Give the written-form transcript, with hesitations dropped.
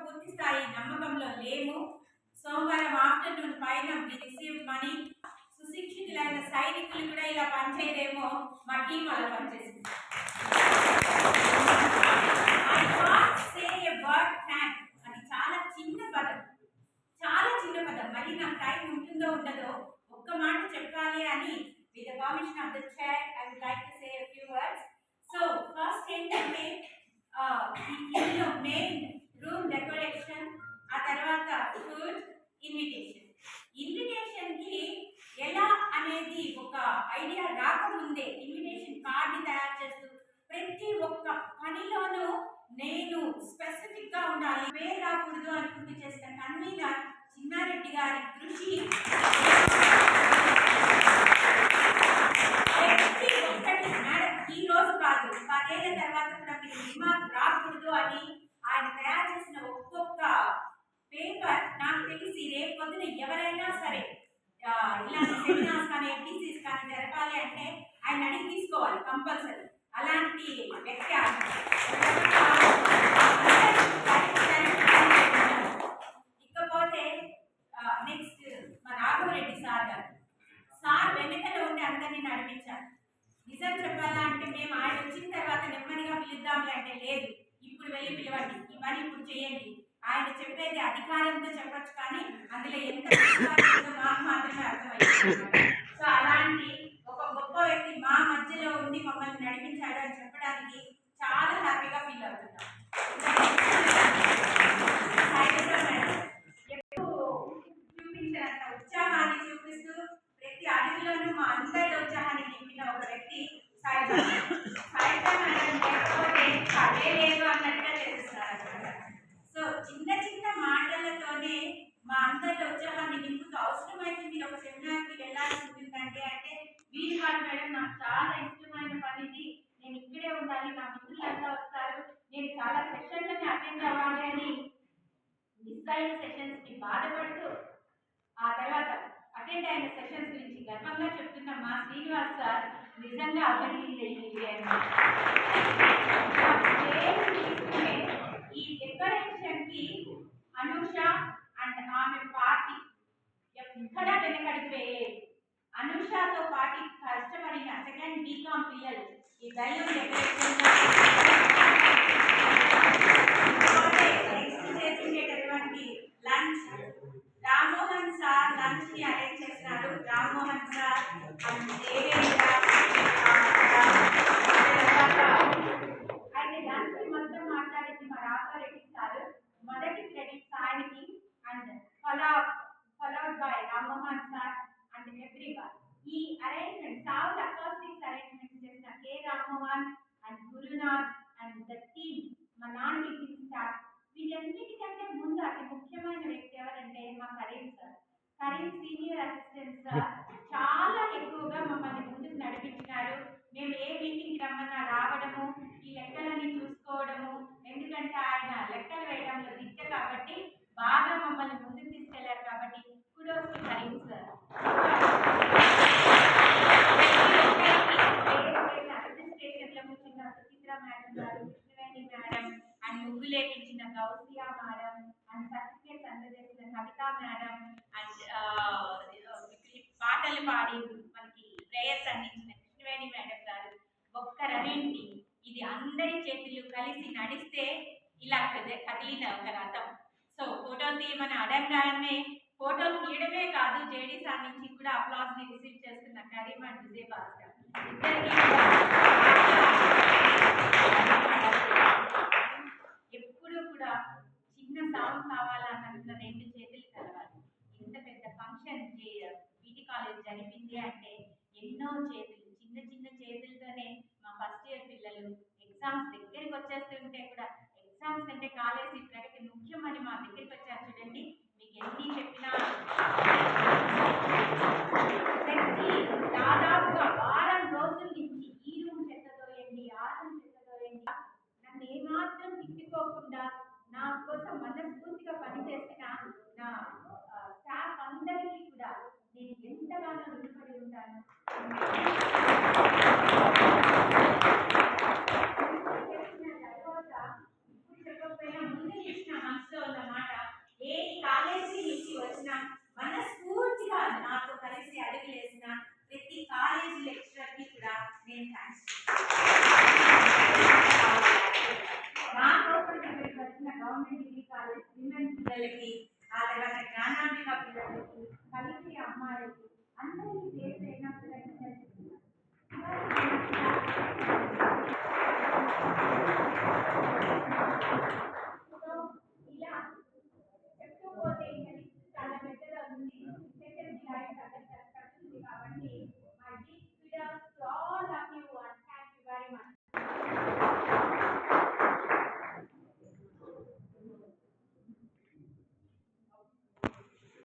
పూర్తి స్థాయి నమ్మకంలో లేము. సోమవారం ఆఫ్టర్నూన్ పైన వి రిసీవ్ మనీ. సుశిక్షితులైన సైనికులు కూడా ఇలా పనిచేయరేమో, మా టీం అలా పనిచేసింది. అది చాలా చిన్న పదం, మరి నాకు టైం ఉంటుందో ఉండదో ఒక్క మాట చెప్పాలి అని with the permission of the chair I would like to say a few words. So first ఏంటంటే ఇందులో మెయిన్ రూమ్ డెకరేషన్, ఆ తర్వాత ఫుడ్, ఇన్విటేషన్ కి ఎలా అనేది ఒక ఐడియా రాకముందే ఇన్విటేషన్ కార్డుని తయారు చేస్తూ ప్రతి ఒక్క పనిలోనూ నేను స్పెసిఫిక్ గా ఉండాలి, పేరు రాకూడదు అనుకుంటూ చేసిన కన్వీనర్ చిన్నారెడ్డి గారి కృషి ఈ రోజు కాదు, 10 ఏళ్ల తర్వాత కూడా మీరు రిమార్క్ రాకూడదు అని ఆయన తయారు చేసిన ఒక్కొక్క పేపర్ నాకు తెలిసి రేపు పొద్దున ఎవరైనా సరే ఇలాంటి సెమినార్స్ కానీ ఎఫ్టీసీస్ కానీ జరపాలి అంటే ఆయన అడిగి తీసుకోవాలి కంపల్సరీ. అలాంటి వ్యక్తి ఇకపోతే నెక్స్ట్ మా రాఘవరెడ్డి సార్ గారు. సార్ వెనకలో ఉండి అందరినీ నడిపించారు. నిజం చెప్పాలా అంటే మేము ఆయన వచ్చిన తర్వాత నెమ్మదిగా పిలుద్దాంలే అంటే లేదు, ఇప్పుడు వెళ్ళి పిలవండి, ఈ పని ఇప్పుడు చేయండి. ఆయన చెప్పేది అధికారంతో చెప్పచ్చు కానీ అందులో ఎంత మాకు మాత్రమే అర్థమైంది. సో అలాంటి ఒక గొప్ప వ్యక్తి మా మధ్యలో ఉండి మమ్మల్ని నడిపించాడు అని చెప్పడానికి చాలా హ్యాపీగా ఫీల్ అవుతున్నాం. ఎప్పుడు చూపించినంత ఉత్సాహాన్ని చూపిస్తూ ప్రతి అడుగులోనూ మా అందరి ఉత్సాహాన్ని నింపిన ఒక వ్యక్తి సాయిబా మేడం. లేకపోతే అదే లేదు అన్నట్టుగా చేస్తున్నారు అనమాట. సో చిన్న చిన్న మాటలతోనే మా అందరి ఉత్సాహాన్ని నింపుతూ అవసరమైతే మీరు ఒక సెమినార్కి వెళ్ళాల్సి ఉంటుందంటే అంటే వీలు కాదు మేడం, నాకు చాలా ఇష్టమైన పనిది, నేను ఇక్కడే ఉండాలి, నా మిత్రులంతా వస్తారు, నేను చాలా సెషన్లని అటెండ్ అవ్వాలి అని మిస్ అయిన సెషన్స్ కి బాధపడుతూ ఆ తర్వాత అటెండ్ అయిన సెషన్స్ గురించి గర్వంగా చెప్తున్న మా శ్రీనివాస్ సార్ నిజంగా ఈ డెకరేషన్ కి అనూష అండ్ ఆమె పార్టీ ఎక్కడ వెనకడికి వేయలేదు. అనూషతో పాటు కష్టపడిన సెకండ్ బీకామ్ పిల్లలు ఈ దైవం డెకరేషన్ చేసేటటువంటి లంచ్ రామ్మోహన్ సార్ లంచ్ ని అరేంజ్ చేస్తున్నారు. రామ్మోహన్ సార్ అయితే లంచ్ ని మొత్తం మాట్లాడేది మా రాఘవరెడ్డి సార్. మొదటి క్రెడిట్ ఆయనకి and followed by Rammohan sir and everyone. ఈ అరేంజ్మెంట్ సౌండ్ అకాస్టిక్స్ అరేంజ్మెంట్ చేసిన K Rammohan and Gurunath and the team, మా నాన్ టీచింగ్ స్టాఫ్. వీటన్నిటికంటే ముందు అతి ముఖ్యమైన వ్యక్తి ఎవరంటే మా Karim sir. Karim senior assistant sir చాలా ఎక్కువగా మమ్మల్ని ముందుకు నడిపించినారు. మేము ఏ మీటింగ్కి రమ్మన్నా రావడము, ఈ లెక్కలని చూసుకోవడము, ఎందుకంటే ఆయన లెక్కలు వేయడంలో దిట్ట కాబట్టి బాగా మమ్మల్ని ముందుకు తీసుకెళ్లారు. కాబట్టి kudos to Karim sir. Administration లో కూర్చున్న Suchitra madam garu, Krishnaveni madam and ముగ్గులేపించిన గౌసియా మేడం అండ్ సర్టిఫికేట్స్ అందజేసిన కవిత మేడం అండ్ పాటలు పాడి మనకి ప్రేయర్స్ అందించిన కృష్ణవేణి మేడం గారు, ఒక్క రన్నింగ్ టీం. ఇది అందరి చేతులు కలిసి నడిస్తే ఇలా కదిలిన ఒక రథం. సో ఫోటోలు తీయమని అడగగానే ఫోటోలు తీయడమే కాదు, జేడీ సార్ నుంచి కూడా అప్లాస్ ని రిసీవ్ చేస్తున్న కరీం అండ్ విజయ్ భాస్కర్ ఎప్పుడు కూడా చిన్న సౌండ్ కావాలన్న రెండు చేతులు కలవాలి. ఇంత పెద్ద ఫంక్షన్ పీటీ కాలేజ్ జరిపింది అంటే ఎన్నో చేతులు, చిన్న చిన్న చేతులతోనే మా ఫస్ట్ ఇయర్ పిల్లలు ఎగ్జామ్స్ దగ్గరికి వచ్చేస్తుంటే కూడా ఎగ్జామ్స్ అంటే కాలేజీ ప్రగతి ముఖ్యమని మా దగ్గరికి వచ్చారు. చూడండి, మీకు ఎన్ని చెప్పినా దాదాపుగా వారం రోజుల నుంచి ఈ రూమ్ చెత్తదోయండి, ఆ రూమ్ చెత్తదోయండి, నన్ను ఏమాత్రం తిట్టుకోకుండా నా కోసం మనస్ఫూర్తిగా పనిచేసిన నా స్టాఫ్ అందరికీ కూడా నేను ఎంతగానో రుణపడి ఉంటాను. చెప్పిన తర్వాత ఇప్పుడు చెప్పకపోయినా ముందు చేసిన మనసులో ఉన్న కాలేజ్ విమెన్ పిల్లలకి, ఆ తర్వాత జ్ఞానాంబిక పిల్లలకి, కలిసి అమ్మాయిలకి